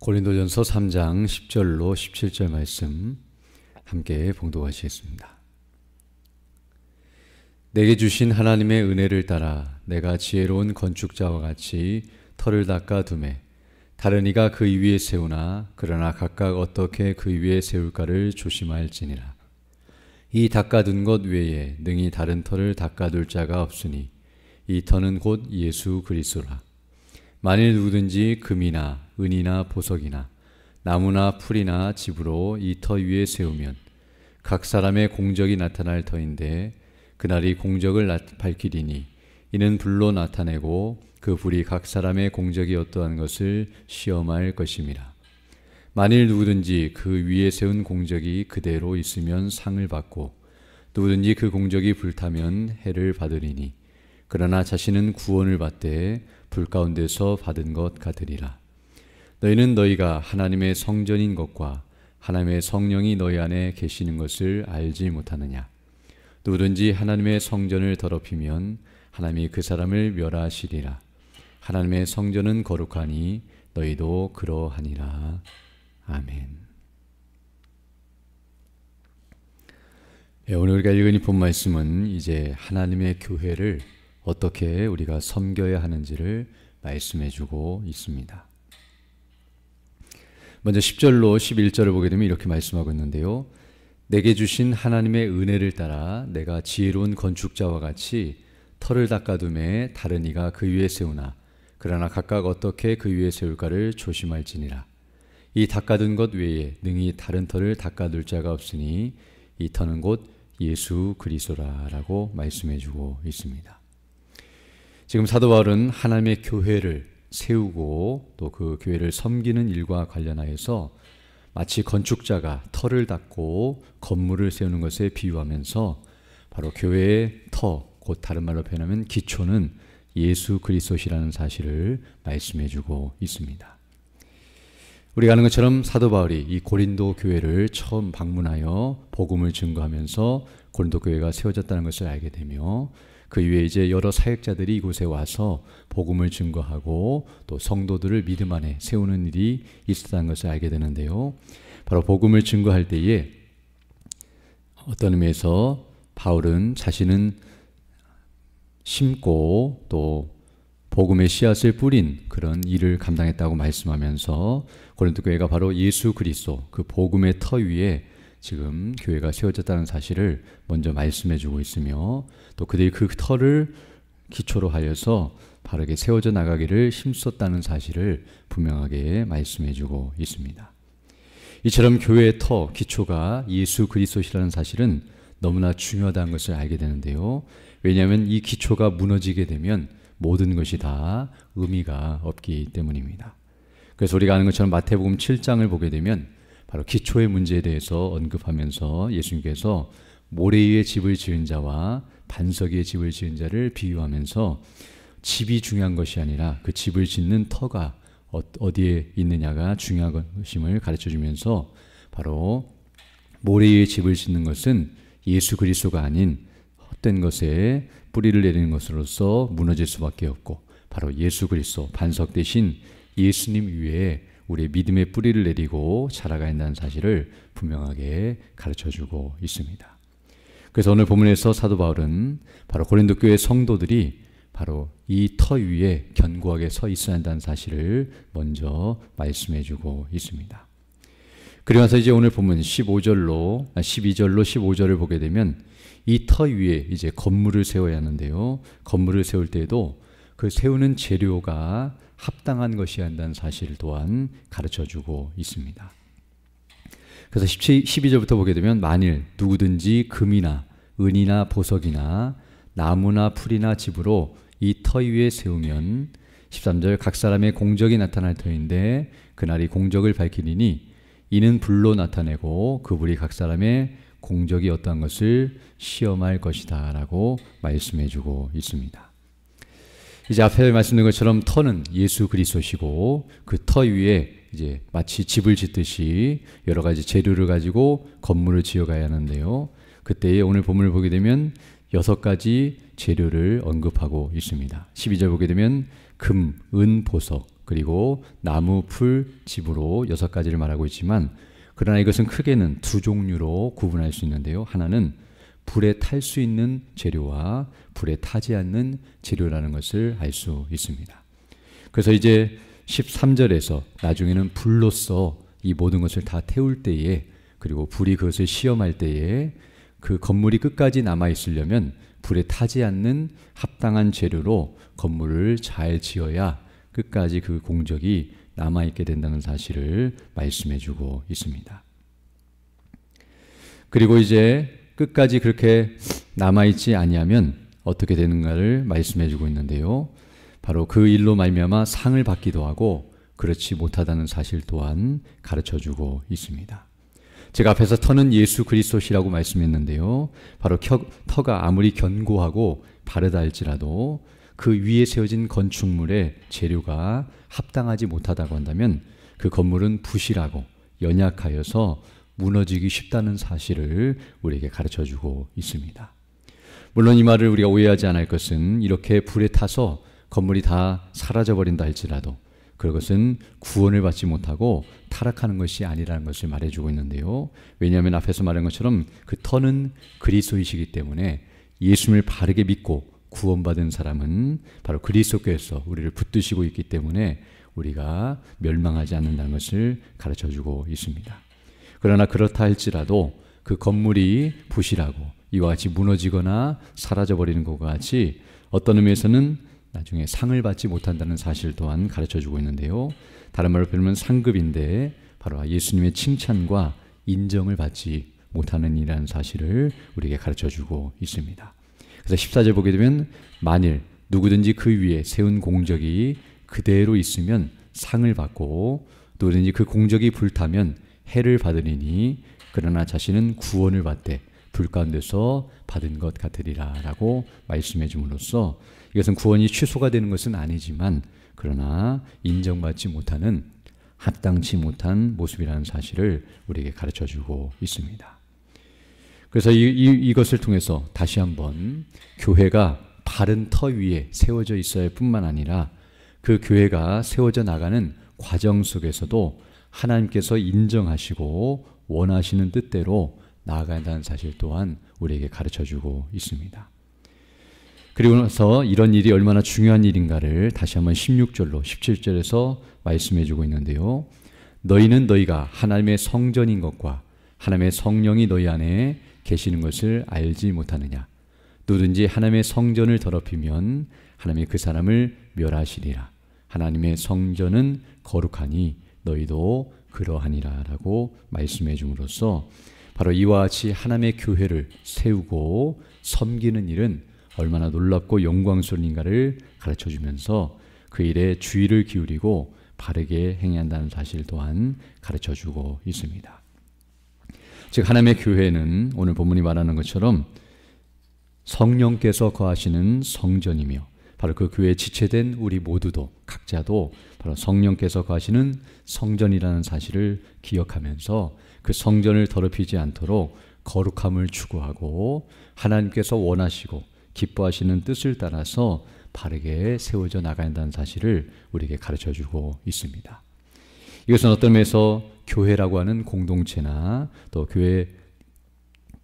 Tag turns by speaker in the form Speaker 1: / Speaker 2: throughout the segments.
Speaker 1: 고린도전서 3장 10절로 17절 말씀 함께 봉독하시겠습니다. 내게 주신 하나님의 은혜를 따라 내가 지혜로운 건축자와 같이 터를 닦아 두매 다른 이가 그 위에 세우나 그러나 각각 어떻게 그 위에 세울까를 조심할지니라. 이 닦아둔 것 외에 능히 다른 터를 닦아둘 자가 없으니 이 터는 곧 예수 그리스도라. 만일 누구든지 금이나 은이나 보석이나 나무나 풀이나 집으로 이 터 위에 세우면 각 사람의 공적이 나타날 터인데 그날이 공적을 밝히리니 이는 불로 나타내고 그 불이 각 사람의 공적이 어떠한 것을 시험할 것임이라. 만일 누구든지 그 위에 세운 공적이 그대로 있으면 상을 받고 누구든지 그 공적이 불타면 해를 받으리니 그러나 자신은 구원을 받되 불 가운데서 받은 것 같으리라. 너희는 너희가 하나님의 성전인 것과 하나님의 성령이 너희 안에 계시는 것을 알지 못하느냐. 누구든지 하나님의 성전을 더럽히면 하나님이 그 사람을 멸하시리라. 하나님의 성전은 거룩하니 너희도 그러하니라. 아멘. 오늘 우리가 읽은 이 본 말씀은 이제 하나님의 교회를 어떻게 우리가 섬겨야 하는지를 말씀해 주고 있습니다. 먼저 10절로 11절을 보게 되면 이렇게 말씀하고 있는데요. 내게 주신 하나님의 은혜를 따라 내가 지혜로운 건축자와 같이 터를 닦아둠에 다른 이가 그 위에 세우나 그러나 각각 어떻게 그 위에 세울까를 조심할지니라. 이 닦아둔 것 외에 능히 다른 터를 닦아둘 자가 없으니 이 터는 곧 예수 그리스도라라고 말씀해 주고 있습니다. 지금 사도 바울은 하나님의 교회를 세우고 또 그 교회를 섬기는 일과 관련하여서 마치 건축자가 터를 닦고 건물을 세우는 것에 비유하면서 바로 교회의 터, 곧 다른 말로 표현하면 기초는 예수 그리스도시라는 사실을 말씀해 주고 있습니다. 우리가 아는 것처럼 사도 바울이 이 고린도 교회를 처음 방문하여 복음을 증거하면서 고린도 교회가 세워졌다는 것을 알게 되며 그 이후에 이제 여러 사역자들이 이곳에 와서 복음을 증거하고 또 성도들을 믿음 안에 세우는 일이 있었다는 것을 알게 되는데요. 바로 복음을 증거할 때에 어떤 의미에서 바울은 자신은 심고 또 복음의 씨앗을 뿌린 그런 일을 감당했다고 말씀하면서 고린도 교회가 바로 예수 그리스도 그 복음의 터 위에 지금 교회가 세워졌다는 사실을 먼저 말씀해 주고 있으며 또 그들이 그 터를 기초로 하여서 바르게 세워져 나가기를 힘썼다는 사실을 분명하게 말씀해 주고 있습니다. 이처럼 교회의 터, 기초가 예수 그리스도시라는 사실은 너무나 중요하다는 것을 알게 되는데요. 왜냐하면 이 기초가 무너지게 되면 모든 것이 다 의미가 없기 때문입니다. 그래서 우리가 아는 것처럼 마태복음 7장을 보게 되면 바로 기초의 문제에 대해서 언급하면서 예수님께서 모래 위에 집을 지은 자와 반석 위에 집을 지은 자를 비유하면서 집이 중요한 것이 아니라 그 집을 짓는 터가 어디에 있느냐가 중요한 것임을 가르쳐주면서 바로 모래 위에 집을 짓는 것은 예수 그리스도가 아닌 헛된 것에 뿌리를 내리는 것으로서 무너질 수밖에 없고 바로 예수 그리스도 반석 대신 예수님 위에 우리의 믿음의 뿌리를 내리고 자라가야 한다는 사실을 분명하게 가르쳐주고 있습니다. 그래서 오늘 본문에서 사도 바울은 바로 고린도 교회 성도들이 바로 이 터 위에 견고하게 서 있어야 한다는 사실을 먼저 말씀해주고 있습니다. 그리고 나서 이제 오늘 본문 12절로 15절을 보게 되면 이 터 위에 이제 건물을 세워야 하는데요. 건물을 세울 때에도 그 세우는 재료가 합당한 것이어야 한다는 사실 또한 가르쳐주고 있습니다. 그래서 12절부터 보게 되면 만일 누구든지 금이나 은이나 보석이나 나무나 풀이나 집으로 이 터 위에 세우면 13절 각 사람의 공적이 나타날 터인데 그날이 공적을 밝히리니 이는 불로 나타내고 그 불이 각 사람의 공적이 어떠한 것을 시험할 것이다 라고 말씀해주고 있습니다. 이제 앞에 말씀드린 것처럼 터는 예수 그리스도시고 그 터 위에 이제 마치 집을 짓듯이 여러 가지 재료를 가지고 건물을 지어가야 하는데요. 그때에 오늘 본문을 보게 되면 6가지 재료를 언급하고 있습니다. 12절 보게 되면 금, 은, 보석, 그리고 나무, 풀, 집으로 6가지를 말하고 있지만 그러나 이것은 크게는 두 종류로 구분할 수 있는데요. 하나는 불에 탈 수 있는 재료와 불에 타지 않는 재료라는 것을 알 수 있습니다. 그래서 이제 13절에서 나중에는 불로써 이 모든 것을 다 태울 때에, 그리고 불이 그것을 시험할 때에 그 건물이 끝까지 남아있으려면 불에 타지 않는 합당한 재료로 건물을 잘 지어야 끝까지 그 공적이 남아있게 된다는 사실을 말씀해 주고 있습니다. 그리고 이제 끝까지 그렇게 남아있지 아니하면 어떻게 되는가를 말씀해 주고 있는데요. 바로 그 일로 말미암아 상을 받기도 하고 그렇지 못하다는 사실 또한 가르쳐 주고 있습니다. 제가 앞에서 터는 예수 그리스도시라고 말씀했는데요. 바로 터가 아무리 견고하고 바르다 할지라도 그 위에 세워진 건축물의 재료가 합당하지 못하다고 한다면 그 건물은 부실하고 연약하여서 무너지기 쉽다는 사실을 우리에게 가르쳐주고 있습니다. 물론 이 말을 우리가 오해하지 않을 것은 이렇게 불에 타서 건물이 다 사라져버린다 할지라도 그것은 구원을 받지 못하고 타락하는 것이 아니라는 것을 말해주고 있는데요. 왜냐하면 앞에서 말한 것처럼 그 터는 그리스도이시기 때문에 예수님을 바르게 믿고 구원받은 사람은 바로 그리스도께서 우리를 붙드시고 있기 때문에 우리가 멸망하지 않는다는 것을 가르쳐주고 있습니다. 그러나 그렇다 할지라도 그 건물이 부실하고 이와 같이 무너지거나 사라져버리는 것과 같이 어떤 의미에서는 나중에 상을 받지 못한다는 사실 또한 가르쳐주고 있는데요. 다른 말로 표현하면 상급인데 바로 예수님의 칭찬과 인정을 받지 못하는 이라는 사실을 우리에게 가르쳐주고 있습니다. 그래서 14절 보게 되면 만일 누구든지 그 위에 세운 공적이 그대로 있으면 상을 받고 누구든지 그 공적이 불타면 해를 받으리니 그러나 자신은 구원을 받되 불 가운데서 받은 것 같으리라 라고 말씀해 줌으로써 이것은 구원이 취소가 되는 것은 아니지만 그러나 인정받지 못하는 합당치 못한 모습이라는 사실을 우리에게 가르쳐주고 있습니다. 그래서 이것을 통해서 다시 한번 교회가 바른 터 위에 세워져 있어야 할 뿐만 아니라 그 교회가 세워져 나가는 과정 속에서도 하나님께서 인정하시고 원하시는 뜻대로 나아가야 한다는 사실 또한 우리에게 가르쳐주고 있습니다. 그리고 나서 이런 일이 얼마나 중요한 일인가를 다시 한번 16절로 17절에서 말씀해주고 있는데요. 너희는 너희가 하나님의 성전인 것과 하나님의 성령이 너희 안에 계시는 것을 알지 못하느냐. 누구든지 하나님의 성전을 더럽히면 하나님이 그 사람을 멸하시리라. 하나님의 성전은 거룩하니 너희도 그러하니라 라고 말씀해 줌으로써 바로 이와 같이 하나님의 교회를 세우고 섬기는 일은 얼마나 놀랍고 영광스러운가를 가르쳐주면서 그 일에 주의를 기울이고 바르게 행해야 한다는 사실 또한 가르쳐주고 있습니다. 즉 하나님의 교회는 오늘 본문이 말하는 것처럼 성령께서 거하시는 성전이며 바로 그 교회에 지체된 우리 모두도 각자도 바로 성령께서 거하시는 성전이라는 사실을 기억하면서 그 성전을 더럽히지 않도록 거룩함을 추구하고 하나님께서 원하시고 기뻐하시는 뜻을 따라서 바르게 세워져 나가야 한다는 사실을 우리에게 가르쳐주고 있습니다. 이것은 어떤 면에서 교회라고 하는 공동체나 또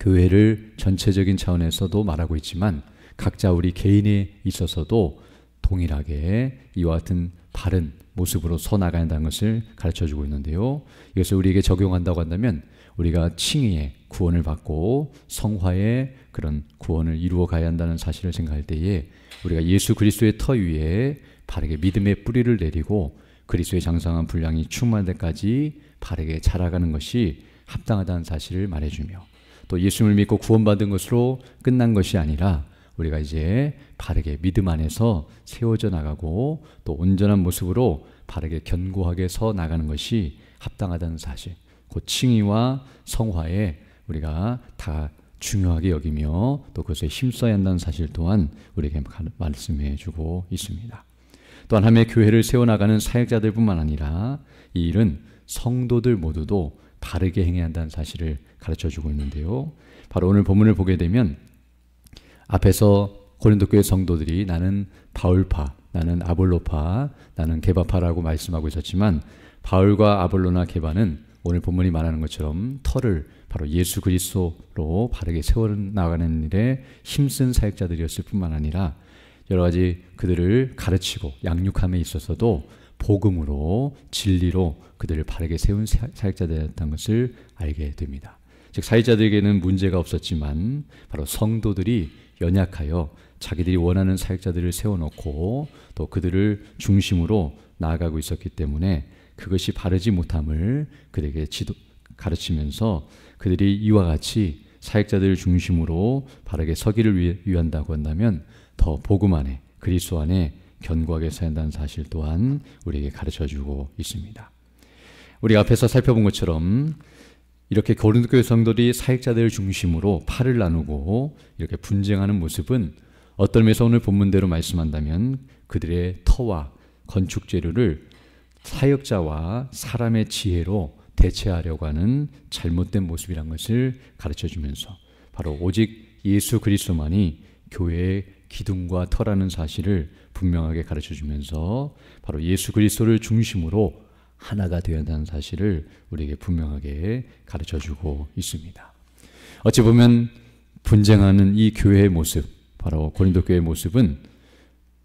Speaker 1: 교회를 전체적인 차원에서도 말하고 있지만 각자 우리 개인에 있어서도 동일하게 이와 같은 바른 모습으로 서 나가야 한다는 것을 가르쳐주고 있는데요. 이것을 우리에게 적용한다고 한다면 우리가 칭의의 구원을 받고 성화의 그런 구원을 이루어 가야 한다는 사실을 생각할 때에 우리가 예수 그리스도의 터 위에 바르게 믿음의 뿌리를 내리고 그리스도의 장성한 분량이 충만할 때까지 바르게 자라가는 것이 합당하다는 사실을 말해주며 또 예수님을 믿고 구원받은 것으로 끝난 것이 아니라 우리가 이제 바르게 믿음 안에서 세워져 나가고 또 온전한 모습으로 바르게 견고하게 서 나가는 것이 합당하다는 사실, 곧 칭의와 성화에 우리가 다 중요하게 여기며 또 그것에 힘써야 한다는 사실 또한 우리에게 말씀해 주고 있습니다. 또한 하나님의 교회를 세워나가는 사역자들 뿐만 아니라 이 일은 성도들 모두도 바르게 행해야 한다는 사실을 가르쳐 주고 있는데요. 바로 오늘 본문을 보게 되면 앞에서 고린도 교회 성도들이 나는 바울파, 나는 아볼로파, 나는 게바파라고 말씀하고 있었지만 바울과 아볼로나 게바는 오늘 본문이 말하는 것처럼 터를 바로 예수 그리스도로 바르게 세워나가는 일에 힘쓴 사역자들이었을 뿐만 아니라 여러 가지 그들을 가르치고 양육함에 있어서도 복음으로 진리로 그들을 바르게 세운 사역자들이었다는 것을 알게 됩니다. 즉 사역자들에게는 문제가 없었지만 바로 성도들이 연약하여 자기들이 원하는 사역자들을 세워놓고 또 그들을 중심으로 나아가고 있었기 때문에 그것이 바르지 못함을 그들에게 가르치면서 그들이 이와 같이 사역자들을 중심으로 바르게 서기를 위한다고 한다면 더 복음 안에 그리스도 안에 견고하게 서야 한다는 사실 또한 우리에게 가르쳐주고 있습니다. 우리가 앞에서 살펴본 것처럼 이렇게 고린도 교회 성도들이 사역자들을 중심으로 팔을 나누고 이렇게 분쟁하는 모습은 어떤 면에서 오늘 본문대로 말씀한다면 그들의 터와 건축 재료를 사역자와 사람의 지혜로 대체하려고 하는 잘못된 모습이란 것을 가르쳐주면서 바로 오직 예수 그리스도만이 교회의 기둥과 터라는 사실을 분명하게 가르쳐주면서 바로 예수 그리스도를 중심으로 하나가 되어야 한다는 사실을 우리에게 분명하게 가르쳐주고 있습니다. 어찌 보면 분쟁하는 이 교회의 모습, 바로 고린도 교회의 모습은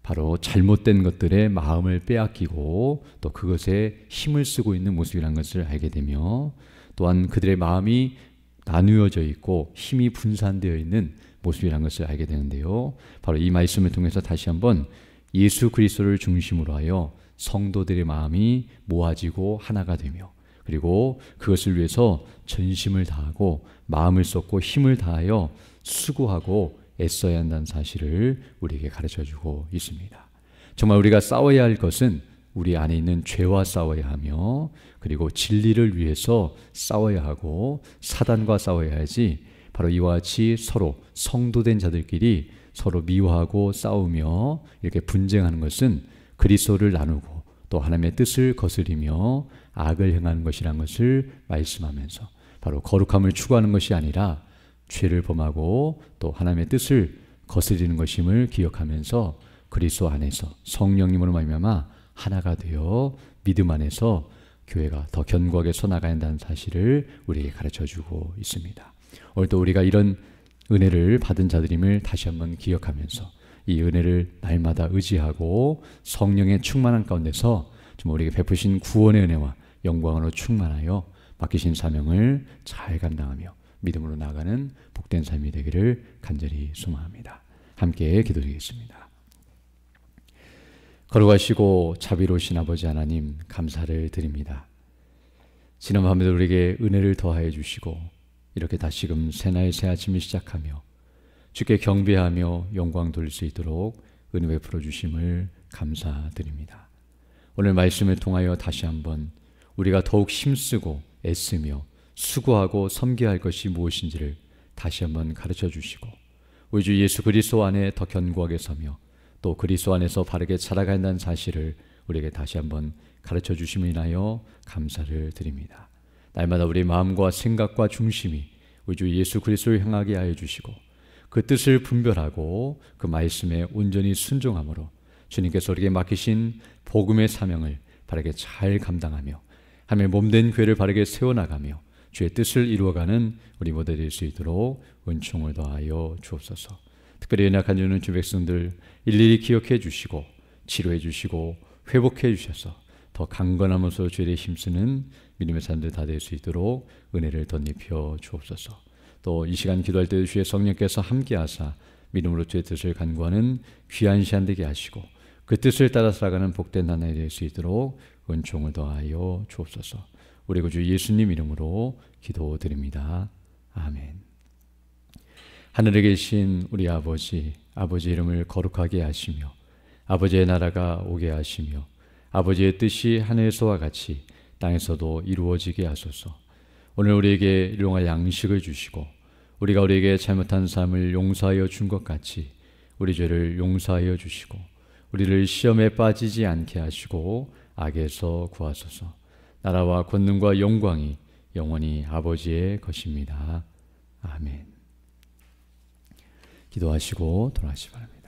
Speaker 1: 바로 잘못된 것들의 마음을 빼앗기고 또 그것에 힘을 쓰고 있는 모습이라는 것을 알게 되며 또한 그들의 마음이 나누어져 있고 힘이 분산되어 있는 모습이라는 것을 알게 되는데요. 바로 이 말씀을 통해서 다시 한번 예수 그리스도를 중심으로 하여 성도들의 마음이 모아지고 하나가 되며 그리고 그것을 위해서 전심을 다하고 마음을 쏟고 힘을 다하여 수고하고 애써야 한다는 사실을 우리에게 가르쳐주고 있습니다. 정말 우리가 싸워야 할 것은 우리 안에 있는 죄와 싸워야 하며 그리고 진리를 위해서 싸워야 하고 사단과 싸워야 하지 바로 이와 같이 서로 성도된 자들끼리 서로 미워하고 싸우며 이렇게 분쟁하는 것은 그리스도를 나누고 또 하나님의 뜻을 거스리며 악을 행하는 것이라는 것을 말씀하면서 바로 거룩함을 추구하는 것이 아니라 죄를 범하고 또 하나님의 뜻을 거스리는 것임을 기억하면서 그리스도 안에서 성령님으로 말미암아 하나가 되어 믿음 안에서 교회가 더 견고하게 서나가야 한다는 사실을 우리에게 가르쳐주고 있습니다. 오늘도 우리가 이런 은혜를 받은 자들임을 다시 한번 기억하면서 이 은혜를 날마다 의지하고 성령의 충만한 가운데서 좀 우리에게 베푸신 구원의 은혜와 영광으로 충만하여 맡기신 사명을 잘 감당하며 믿음으로 나아가는 복된 삶이 되기를 간절히 소망합니다. 함께 기도드리겠습니다. 거룩하시고 자비로우신 아버지 하나님 감사를 드립니다. 지난 밤에도 우리에게 은혜를 더하여 주시고 이렇게 다시금 새날 새 아침을 시작하며 주께 경배하며 영광 돌릴 수 있도록 은혜 베풀어 주심을 감사드립니다. 오늘 말씀을 통하여 다시 한번 우리가 더욱 힘쓰고 애쓰며 수고하고 섬겨야 할 것이 무엇인지를 다시 한번 가르쳐 주시고 우리 주 예수 그리스도 안에 더 견고하게 서며 또 그리스도 안에서 바르게 자라가야 한다는 사실을 우리에게 다시 한번 가르쳐 주심을 인하여 감사를 드립니다. 날마다 우리의 마음과 생각과 중심이 우리 주 예수 그리스도를 향하게 하여 주시고 그 뜻을 분별하고 그 말씀에 온전히 순종함으로 주님께서 우리에게 맡기신 복음의 사명을 바르게 잘 감당하며 하나님의 몸된 교회를 바르게 세워나가며 주의 뜻을 이루어가는 우리 모두 될 수 있도록 은총을 더하여 주옵소서. 특별히 연약한 주는 주 백성들 일일이 기억해 주시고 치료해 주시고 회복해 주셔서 더 강건하면서 주의 힘쓰는 믿음의 사람들 다 될 수 있도록 은혜를 덧입혀 주옵소서. 또 이 시간 기도할 때 주의 성령께서 함께하사 믿음으로 주의 뜻을 간구하는 귀한 시간 되게 하시고 그 뜻을 따라 살아가는 복된 한 해 될 수 있도록 은총을 더하여 주옵소서. 우리 구주 예수님 이름으로 기도드립니다. 아멘. 하늘에 계신 우리 아버지 이름을 거룩하게 하시며 아버지의 나라가 오게 하시며 아버지의 뜻이 하늘에서와 같이 땅에서도 이루어지게 하소서. 오늘 우리에게 일용할 양식을 주시고 우리가 우리에게 잘못한 삶을 용서하여 준 것 같이 우리 죄를 용서하여 주시고 우리를 시험에 빠지지 않게 하시고 악에서 구하소서. 나라와 권능과 영광이 영원히 아버지의 것입니다. 아멘. 기도하시고 돌아가시기 바랍니다.